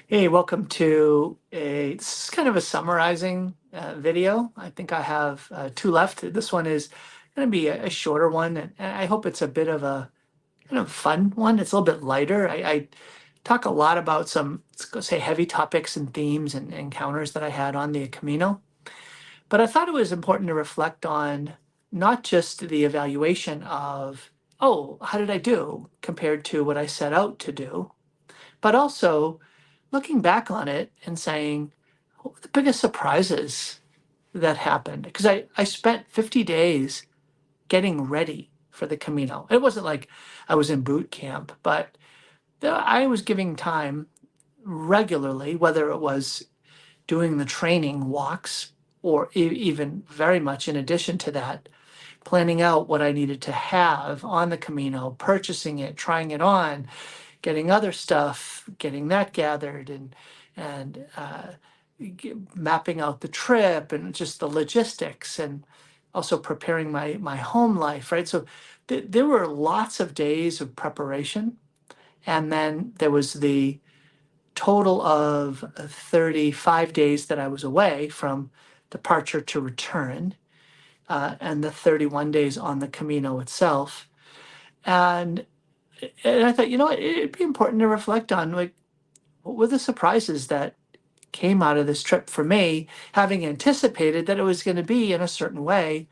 Hey, welcome to this is kind of a summarizing video. I think I have two left. This one is going to be a shorter one, and I hope it's a bit of a kind of fun one. It's a little bit lighter. I talk a lot about some, let's go say, heavy topics and themes and encounters that I had on the Camino. But I thought it was important to reflect on not just the evaluation of, oh, how did I do compared to what I set out to do, but also looking back on it and saying, what were the biggest surprises that happened? Because I spent 50 days getting ready for the Camino. It wasn't like I was in boot camp, but I was giving time regularly, whether it was doing the training walks or even very much in addition to that, planning out what I needed to have on the Camino, purchasing it, trying it on, getting other stuff, getting that gathered, and mapping out the trip and just the logistics, and also preparing my home life, right? So there were lots of days of preparation, and then there was the total of 35 days that I was away from departure to return, and the 31 days on the Camino itself. And I thought, it'd be important to reflect on, like, what were the surprises that came out of this trip for me, having anticipated that it was going to be in a certain way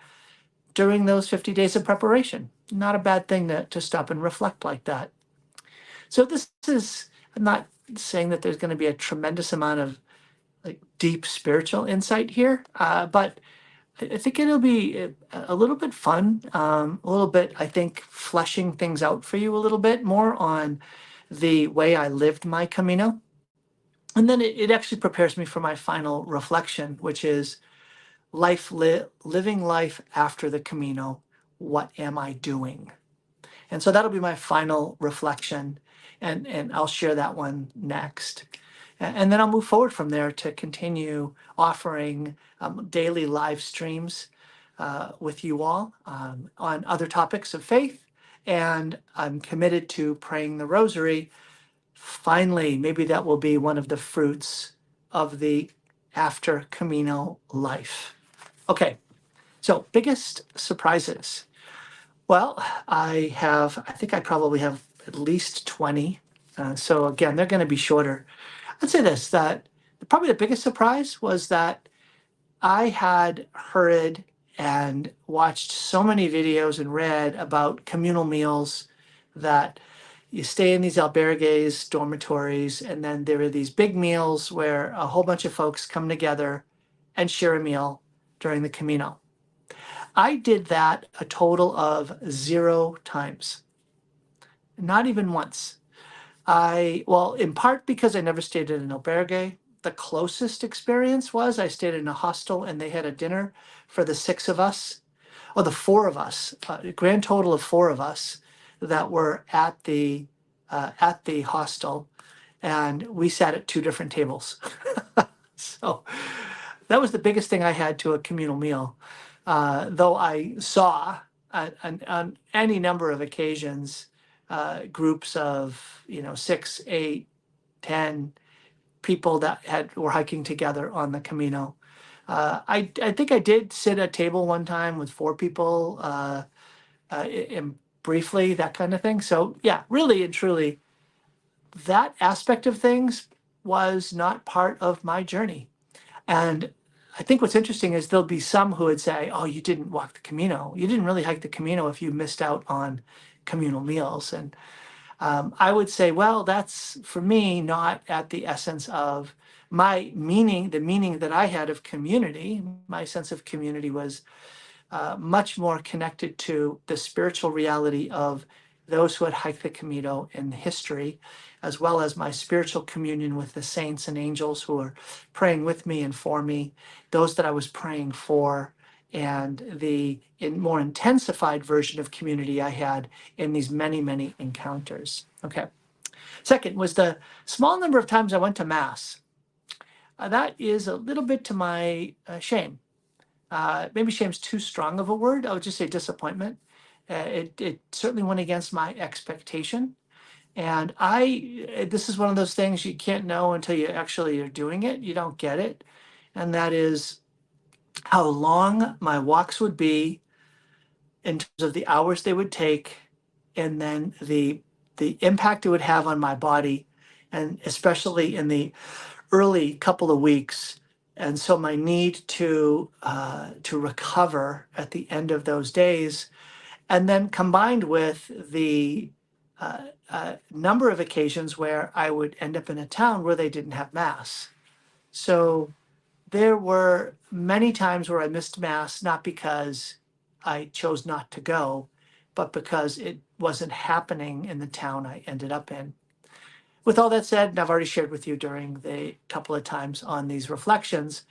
during those 50 days of preparation. Not a bad thing to stop and reflect like that. So this is, I'm not saying that there's going to be a tremendous amount of like deep spiritual insight here, but I think it'll be a little bit fun, a little bit, I think, fleshing things out for you a little bit more on the way I lived my Camino. And then it actually prepares me for my final reflection, which is living life after the Camino. What am I doing? And so that'll be my final reflection, and I'll share that one next. And then I'll move forward from there to continue offering daily live streams with you all on other topics of faith. And I'm committed to praying the Rosary. Finally, maybe that will be one of the fruits of the after Camino life. Okay, so biggest surprises. Well, I think I probably have at least 20. So again, they're going to be shorter. I'd say this, that probably the biggest surprise was that I had heard and watched so many videos and read about communal meals, that you stay in these albergues, dormitories, and then there are these big meals where a whole bunch of folks come together and share a meal during the Camino. I did that a total of 0 times, not even once. Well, in part because I never stayed in an albergue. The closest experience was I stayed in a hostel and they had a dinner for the 6 of us, or the 4 of us, a grand total of 4 of us that were at the hostel, and we sat at 2 different tables. So that was the biggest thing I had to a communal meal. Though I saw on any number of occasions groups of 6, 8, 10 people that were hiking together on the Camino. I think I did sit at a table one time with 4 people, and briefly, that kind of thing. So yeah, really and truly, that aspect of things was not part of my journey. And I think what's interesting is there'll be some who would say, oh, you didn't walk the Camino. You didn't really hike the Camino if you missed out on communal meals. And I would say, well, that's for me not at the essence of my meaning, the meaning that I had of community. My sense of community was much more connected to the spiritual reality of those who had hiked the Camino in history, as well as my spiritual communion with the saints and angels who are praying with me and for me, those that I was praying for, and the more intensified version of community I had in these many, many encounters. Okay. Second was the small number of times I went to Mass. That is a little bit to my shame. Maybe shame's too strong of a word. I would just say disappointment. It certainly went against my expectation. And this is one of those things you can't know until you actually are doing it. You don't get it. And that is how long my walks would be in terms of the hours they would take, and then the impact it would have on my body, and especially in the early couple of weeks. And so my need to recover at the end of those days, and then combined with the number of occasions where I would end up in a town where they didn't have mass. So there were many times where I missed mass, not because I chose not to go, but because it wasn't happening in the town I ended up in. With all that said, and I've already shared with you during the couple of times on these reflections,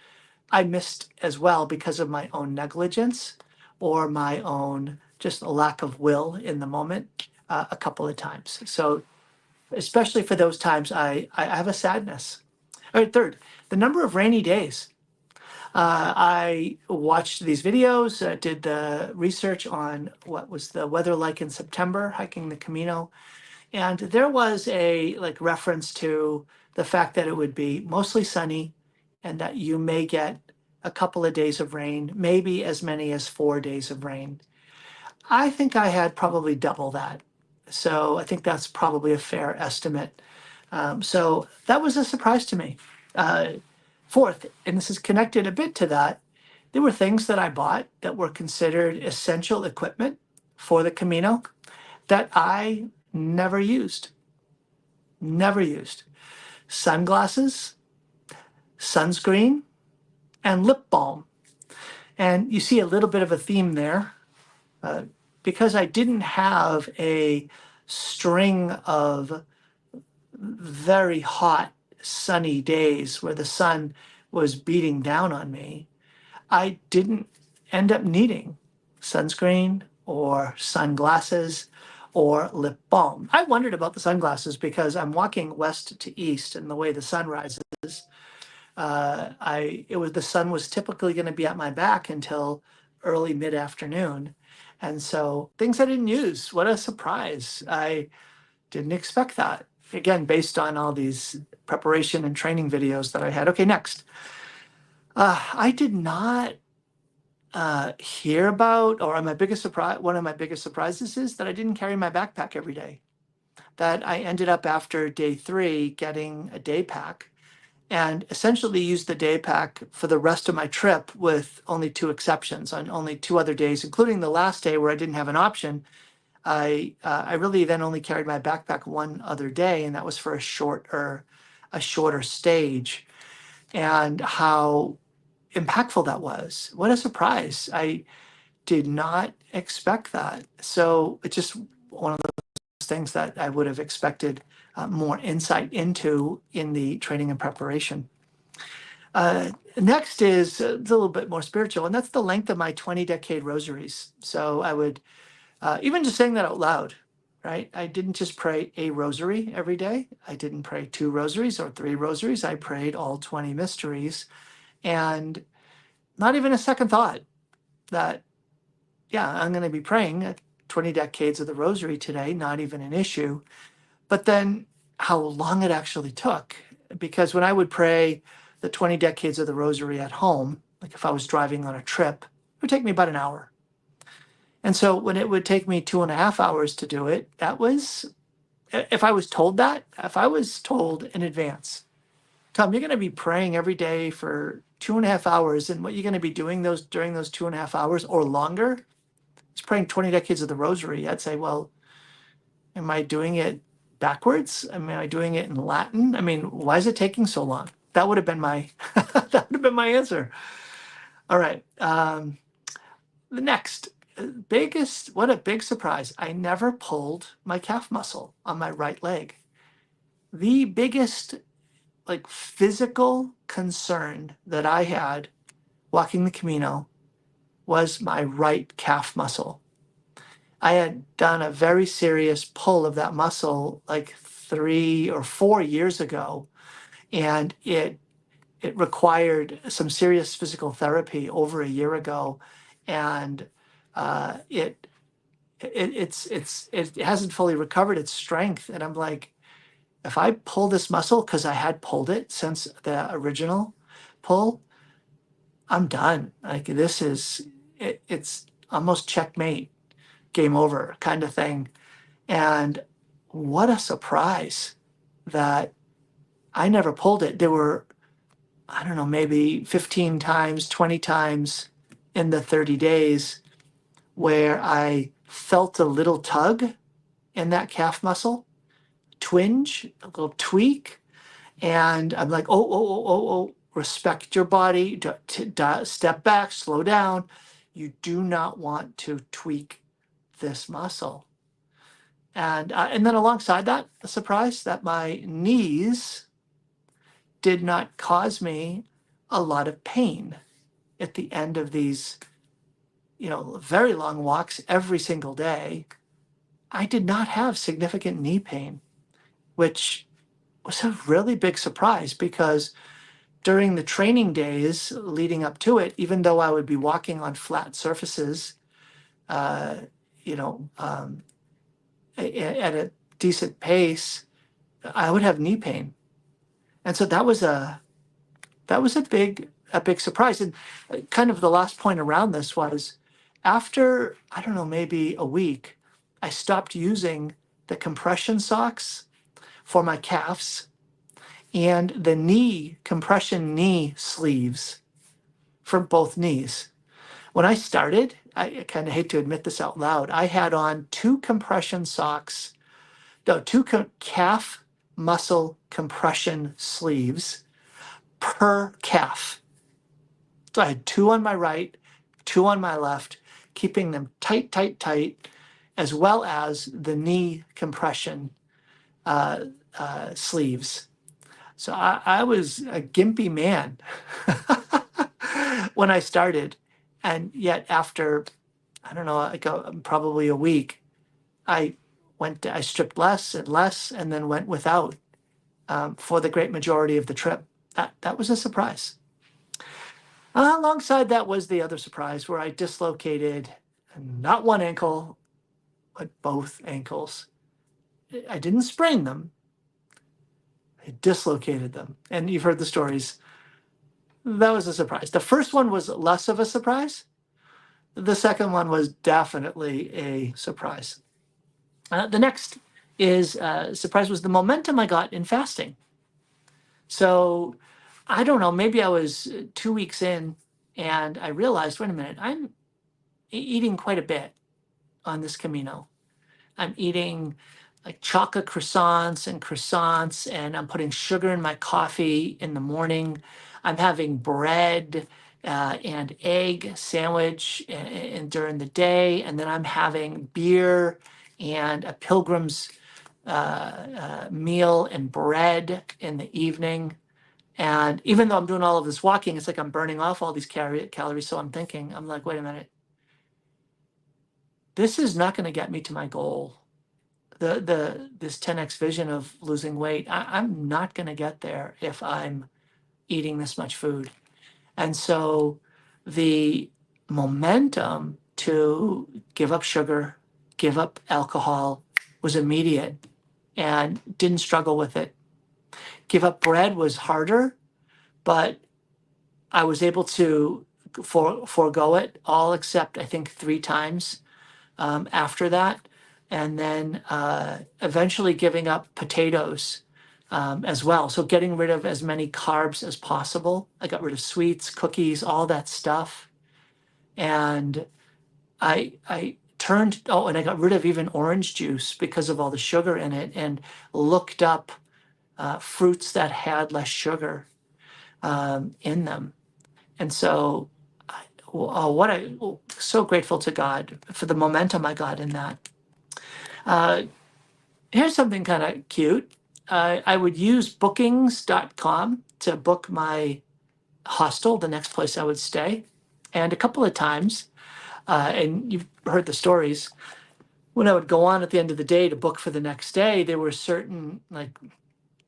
I missed as well because of my own negligence or my own just a lack of will in the moment a couple of times. So especially for those times, I have a sadness. All right, third, the number of rainy days. I watched these videos, did the research on what was the weather like in September hiking the Camino, and there was a like reference to the fact that it would be mostly sunny and that you may get a couple of days of rain, maybe as many as 4 days of rain. I think I had probably double that. So I think that's probably a fair estimate. So that was a surprise to me. Uh, Fourth, and this is connected a bit to that, there were things that I bought that were considered essential equipment for the Camino that I never used. Never used. Sunglasses, sunscreen, and lip balm. And you see a little bit of a theme there. Because I didn't have a string of very hot, sunny days where the sun was beating down on me, I didn't end up needing sunscreen or sunglasses or lip balm. I wondered about the sunglasses because I'm walking west to east, and the way the sun rises, the sun was typically going to be at my back until early mid afternoon, and so things I didn't use. What a surprise! I didn't expect that. Again, based on all these preparation and training videos that I had. Okay, next. I did not hear about, or my biggest surprise, one of my biggest surprises is that I didn't carry my backpack every day. That I ended up after day 3 getting a day pack and essentially used the day pack for the rest of my trip with only 2 exceptions. On only 2 other days, including the last day where I didn't have an option, I really then only carried my backpack one other day, and that was for a shorter stage. And how impactful that was. What a surprise. I did not expect that. So it's just one of those things that I would have expected more insight into in the training and preparation. Next is it's a little bit more spiritual, and that's the length of my 20-decade rosaries. So I would, even just saying that out loud, right? I didn't just pray a rosary every day. I didn't pray 2 rosaries or 3 rosaries. I prayed all 20 mysteries, and not even a second thought that, yeah, I'm going to be praying 20 decades of the rosary today, not even an issue. But then how long it actually took. Because when I would pray the 20 decades of the rosary at home, like if I was driving on a trip, it would take me about an hour. And so when it would take me 2.5 hours to do it, that was, if I was told in advance, Tom, you're going to be praying every day for 2.5 hours, and what you're going to be doing during those 2.5 hours or longer is praying 20 decades of the rosary. I'd say, well, am I doing it backwards? Am I doing it in Latin? I mean, why is it taking so long? That would have been my that would have been my answer. All right. The next what a big surprise. I never pulled my calf muscle on my right leg. The biggest like physical concern that I had walking the Camino was my right calf muscle. I had done a very serious pull of that muscle like 3 or 4 years ago, and it required some serious physical therapy over a year ago, and it it hasn't fully recovered its strength. And I'm like, if I pull this muscle, because I had pulled it since the original pull, I'm done. Like this is it's almost checkmate, game over kind of thing. And what a surprise that I never pulled it. There were, I don't know, maybe 15 times, 20 times in the 30 days where I felt a little tug in that calf muscle, twinge, a little tweak. And I'm like, oh, respect your body, step back, slow down. You do not want to tweak this muscle. And then alongside that, a surprise that my knees did not cause me a lot of pain at the end of these, very long walks every single day. I did not have significant knee pain, which was a really big surprise because during the training days leading up to it, even though I would be walking on flat surfaces, uh, you know, um, at a decent pace, I would have knee pain, and so that was a big surprise. And kind of the last point around this was after, I don't know, maybe a week, I stopped using the compression socks for my calves and the compression knee sleeves for both knees. When I started, I kind of hate to admit this out loud, I had on two compression socks, no, calf muscle compression sleeves per calf. So I had two on my right, two on my left, keeping them tight, tight, tight, as well as the knee compression sleeves. So I was a gimpy man when I started. And yet after, I don't know, like probably a week, I I stripped less and less and then went without for the great majority of the trip. That was a surprise. Alongside that was the other surprise where I dislocated not one ankle, but both ankles. I didn't sprain them, I dislocated them. And you've heard the stories. That was a surprise. The first one was less of a surprise. The second one was definitely a surprise. The next surprise was the momentum I got in fasting. So I don't know, maybe I was 2 weeks in and I realized, wait a minute, I'm eating quite a bit on this Camino. I'm eating like chocolate croissants, and I'm putting sugar in my coffee in the morning. I'm having bread and egg sandwich and during the day, and then I'm having beer and a pilgrim's meal and bread in the evening. And even though I'm doing all of this walking, it's like I'm burning off all these calories. So I'm like, wait a minute, this is not going to get me to my goal. This 10x vision of losing weight, I'm not going to get there if I'm eating this much food. And so the momentum to give up sugar, give up alcohol was immediate and didn't struggle with it. Give up bread was harder, but I was able to forego it all except I think 3 times after that. And then eventually giving up potatoes as well. So getting rid of as many carbs as possible. I got rid of sweets, cookies, all that stuff. And I turned, and I got rid of even orange juice because of all the sugar in it, and looked up fruits that had less sugar in them. And so so grateful to God for the momentum I got in that. Here's something kind of cute. I would use bookings.com to book my hostel, the next place I would stay. And a couple of times, and you've heard the stories, when I would go on at the end of the day to book for the next day, there were certain, like,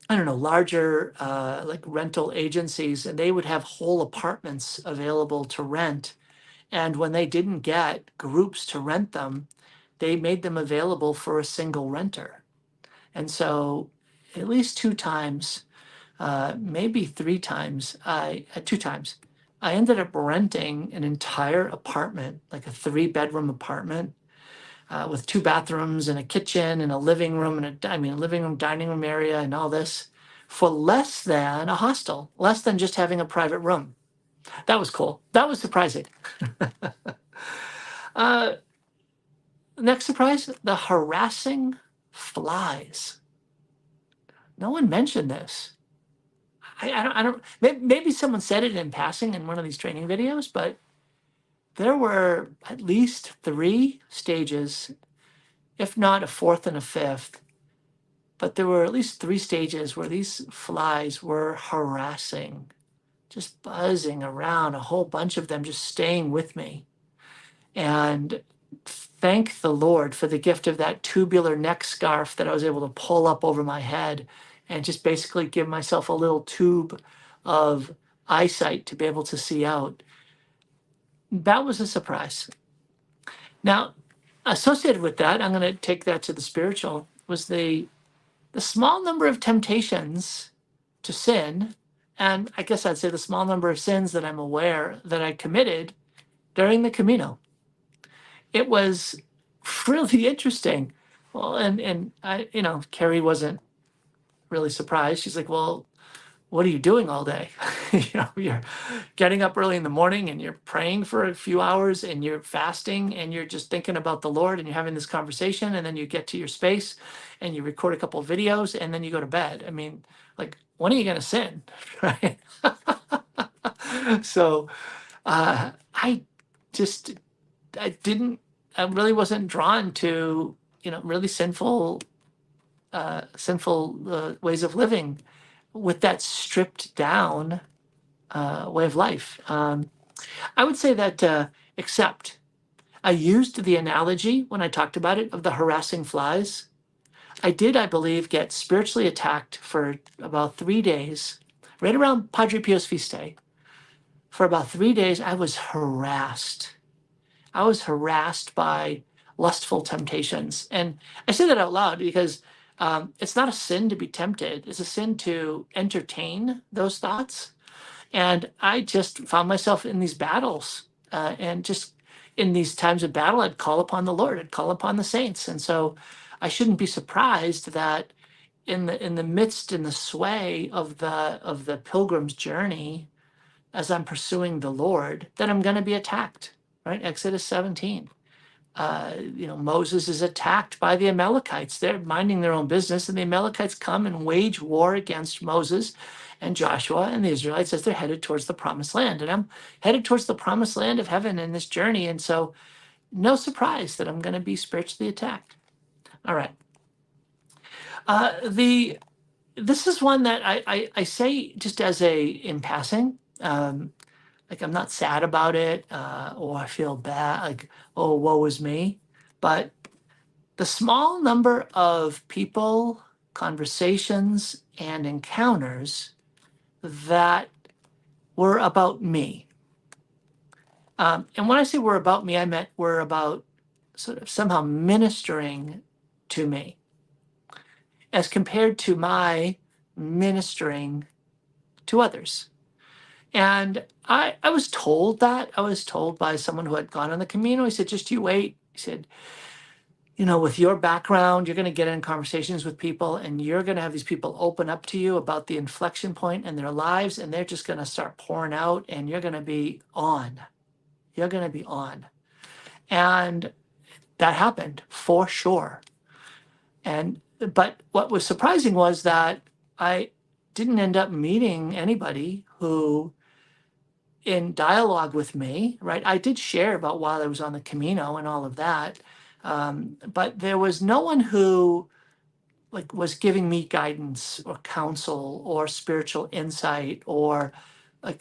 I don't know, larger like rental agencies, and they would have whole apartments available to rent. And when they didn't get groups to rent them, they made them available for a single renter. And so at least two times, maybe three times, two times, I ended up renting an entire apartment, like a 3-bedroom apartment, with 2 bathrooms and a kitchen and a living room and a living room, dining room area and all this for less than a hostel, less than just having a private room. That was cool. That was surprising. uh, Next surprise, the harassing flies. No one mentioned this. I don't, maybe someone said it in passing in one of these training videos, but there were at least 3 stages, if not a 4th and a 5th, but there were at least 3 stages where these flies were harassing, just buzzing around, a whole bunch of them just staying with me. And thank the Lord for the gift of that tubular neck scarf that I was able to pull up over my head and just basically give myself a little tube of eyesight to be able to see out. That was a surprise. Now, associated with that, I'm going to take that to the spiritual, was the small number of temptations to sin, and I guess I'd say the small number of sins that I'm aware that I committed during the Camino. It was really interesting. Well, and I, Carrie wasn't really surprised. She's like, well, what are you doing all day? You're getting up early in the morning and you're praying for a few hours and you're fasting and you're just thinking about the Lord and you're having this conversation, and then you get to your space and you record a couple of videos and then you go to bed. I mean, like, when are you going to sin? Right? So I really wasn't drawn to, really sinful ways of living with that stripped down way of life. I would say that, except I used the analogy when I talked about it of the harassing flies. I did, I believe, get spiritually attacked for about 3 days, right around Padre Pio's feast day. For about 3 days, I was harassed. I was harassed by lustful temptations. And I say that out loud because it's not a sin to be tempted. It's a sin to entertain those thoughts. And I just found myself in these battles. And just in these times of battle, I'd call upon the Lord. I'd call upon the saints. And so I shouldn't be surprised that in the midst, in the sway of the pilgrim's journey, as I'm pursuing the Lord, that I'm going to be attacked. Right? Exodus 17. Moses is attacked by the Amalekites. They're minding their own business, and the Amalekites come and wage war against Moses and Joshua and the Israelites as they're headed towards the promised land. And I'm headed towards the promised land of heaven in this journey. And so no surprise that I'm going to be spiritually attacked. All right. This is one that I say just as in passing. Like, I'm not sad about it, or I feel bad, like, oh, woe is me. But the small number of people, conversations, and encounters that were about me. And when I say were about me, I meant were about sort of somehow ministering to me, as compared to my ministering to others. And I was told that. I was told by someone who had gone on the Camino. He said, just you wait. He said, with your background, you're going to get in conversations with people and you're going to have these people open up to you about the inflection point in their lives, and they're just going to start pouring out, and you're going to be on. You're going to be on. And that happened for sure. But what was surprising was that I didn't end up meeting anybody who, in dialogue with me, right? I did share about while I was on the Camino and all of that, but there was no one who was giving me guidance or counsel or spiritual insight or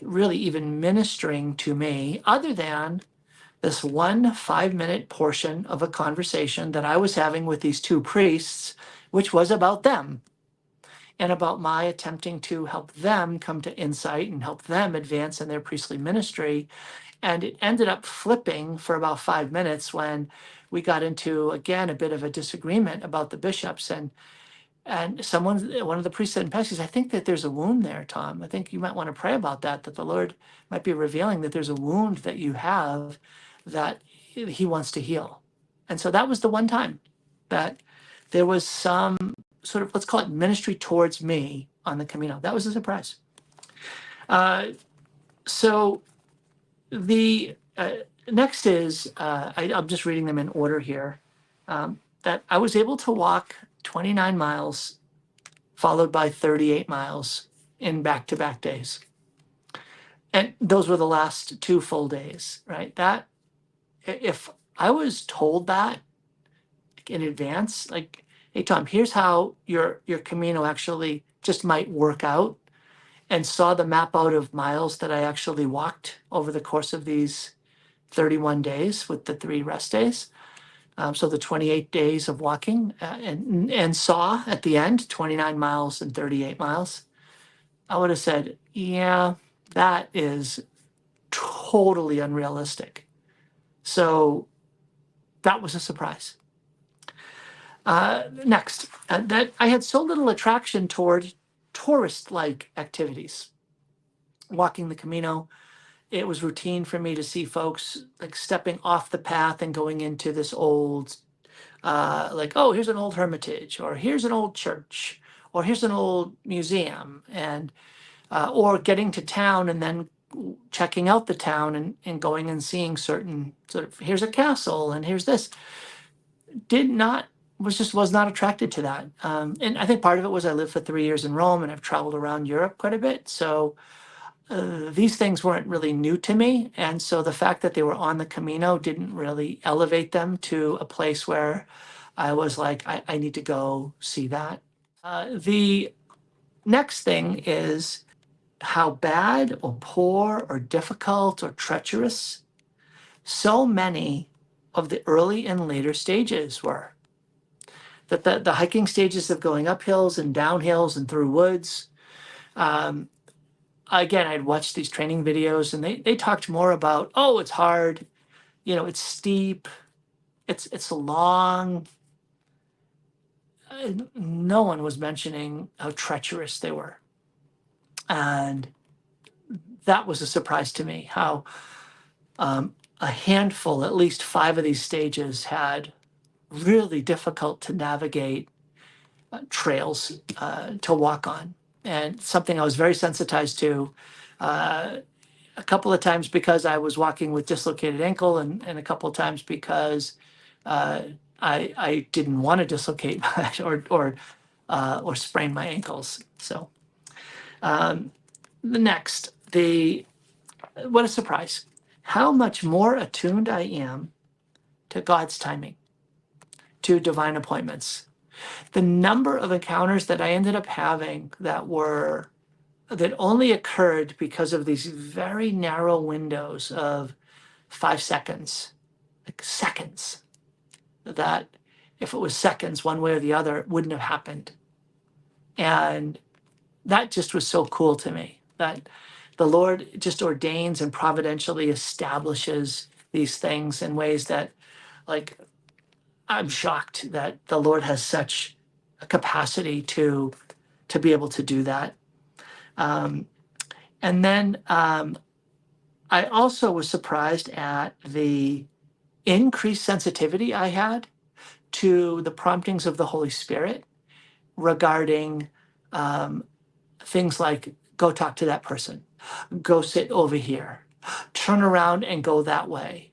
really even ministering to me, other than this one 5-minute portion of a conversation that I was having with these 2 priests, which was about them. and about my attempting to help them come to insight and help them advance in their priestly ministry. And it ended up flipping for about 5 minutes when we got into, again, a bit of a disagreement about the bishops. And one of the priests said in passing, I think that there's a wound there, Tom. I think you might want to pray about that the Lord might be revealing that there's a wound that you have that he wants to heal. And so that was the one time that there was some sort of, let's call it ministry towards me on the Camino. That was a surprise. So the next is, I'm just reading them in order here, that I was able to walk 29 miles, followed by 38 miles in back-to-back days. And those were the last 2 full days, right? That, if I was told that in advance, like, hey, Tom, here's how your Camino actually just might work out, and saw the map out of miles that I actually walked over the course of these 31 days with the 3 rest days. So the 28 days of walking, and saw at the end 29 miles and 38 miles, I would have said, yeah, that is totally unrealistic. So that was a surprise. Next, that I had so little attraction toward tourist-like activities. Walking the Camino, it was routine for me to see folks like stepping off the path and going into this old, like, oh, here's an old hermitage, or here's an old church, or here's an old museum, and or getting to town and then checking out the town and going and seeing certain sort of, here's a castle and here's this. Was not attracted to that. And I think part of it was I lived for 3 years in Rome and I've traveled around Europe quite a bit. So these things weren't really new to me. And so the fact that they were on the Camino didn't really elevate them to a place where I was like, I need to go see that. The next thing is how bad or poor or difficult or treacherous so many of the early and later stages were. That the hiking stages of going up hills and down hills and through woods. Again, I'd watched these training videos and they talked more about, oh, it's hard, it's steep, it's long. No one was mentioning how treacherous they were. And that was a surprise to me, how a handful, at least 5 of these stages had really difficult to navigate trails to walk on. And something I was very sensitized to a couple of times because I was walking with dislocated ankle, and a couple of times because I didn't want to dislocate or sprain my ankles. So what a surprise. How much more attuned I am to God's timing, to divine appointments. The number of encounters that I ended up having that only occurred because of these very narrow windows of 5 seconds, like seconds, that if it was seconds one way or the other, it wouldn't have happened. And that just was so cool to me, that the Lord just ordains and providentially establishes these things in ways that, like, I'm shocked that the Lord has such a capacity to be able to do that. And then I also was surprised at the increased sensitivity I had to the promptings of the Holy Spirit regarding things like, go talk to that person, go sit over here, turn around and go that way.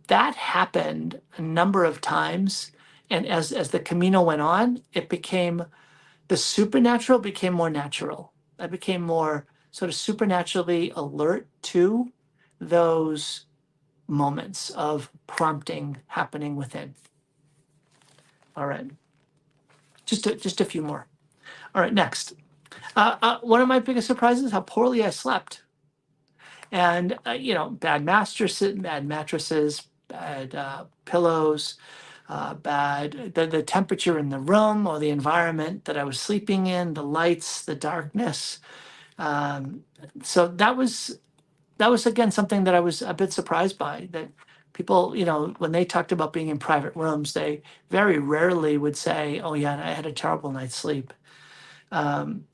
That happened a number of times. And as the Camino went on, the supernatural became more natural. I became more sort of supernaturally alert to those moments of prompting happening within. All right. Just a few more. All right, next. One of my biggest surprises is how poorly I slept. And, bad mattresses, bad pillows, bad, the temperature in the room or the environment that I was sleeping in, the lights, the darkness. Um, so that was again something that I was a bit surprised by, that people, when they talked about being in private rooms, they very rarely would say, "Oh yeah, I had a terrible night's sleep." Um,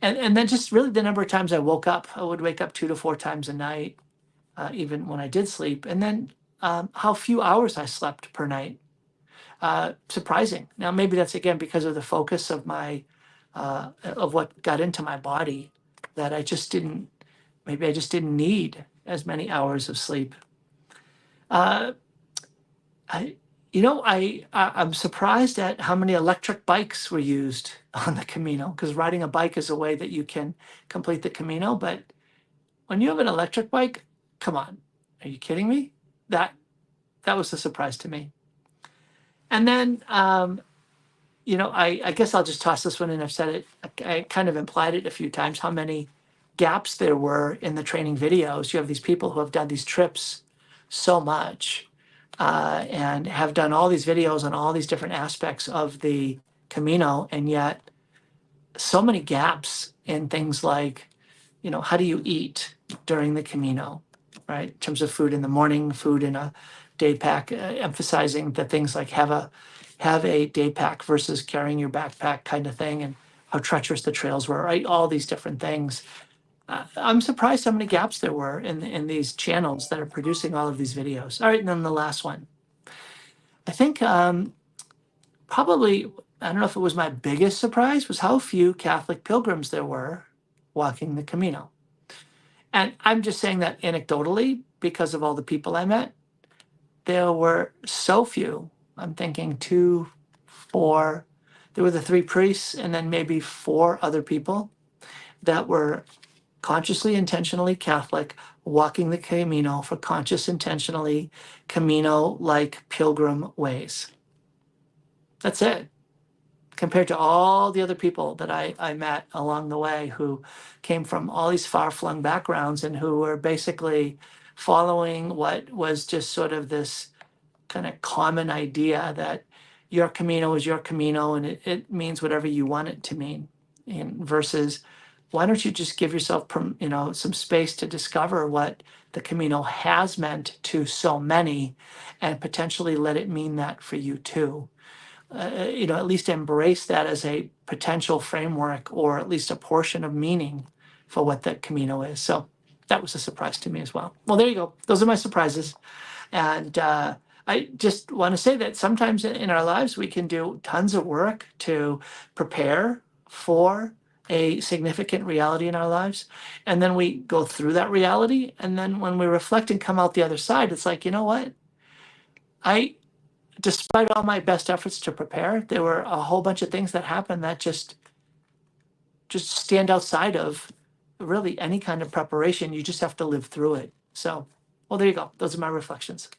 and then just really the number of times I woke up, I would wake up 2 to 4 times a night, even when I did sleep, and then how few hours I slept per night. Surprising. Now maybe that's again because of the focus of my of what got into my body, that I just didn't. Maybe I just didn't need as many hours of sleep. Uh, I, I'm surprised at how many electric bikes were used on the Camino, because riding a bike is a way that you can complete the Camino. But when you have an electric bike, come on, are you kidding me? That that was a surprise to me. And then, I guess I'll just toss this one in. I've said it. I kind of implied it a few times, how many gaps there were in the training videos. You have these people who have done these trips so much, and have done all these videos on all these different aspects of the Camino, and yet so many gaps in things like, how do you eat during the Camino, right? In terms of food in the morning, food in a day pack, emphasizing the things like have a day pack versus carrying your backpack kind of thing, and how treacherous the trails were, right? All these different things. I'm surprised how many gaps there were in these channels that are producing all of these videos. All right, and then the last one. I think probably, I don't know if it was my biggest surprise, was how few Catholic pilgrims there were walking the Camino. And I'm just saying that anecdotally because of all the people I met. There were so few. I'm thinking 2, 4. There were the 3 priests and then maybe 4 other people that were consciously, intentionally Catholic, walking the Camino for conscious, intentionally Camino-like pilgrim ways. That's it. Compared to all the other people that I met along the way, who came from all these far-flung backgrounds and who were basically following what was just sort of this kind of common idea that your Camino is your Camino and it means whatever you want it to mean. And versus, why don't you just give yourself some space to discover what the Camino has meant to so many, and potentially let it mean that for you too. At least embrace that as a potential framework, or at least a portion of meaning for what that Camino is. So that was a surprise to me as well. Well, there you go. Those are my surprises. And I just want to say that sometimes in our lives, we can do tons of work to prepare for a significant reality in our lives. And then we go through that reality. And then when we reflect and come out the other side, it's like, you know what? Despite all my best efforts to prepare, there were a whole bunch of things that happened that just stand outside of really any kind of preparation. You just have to live through it. So, well, there you go. Those are my reflections.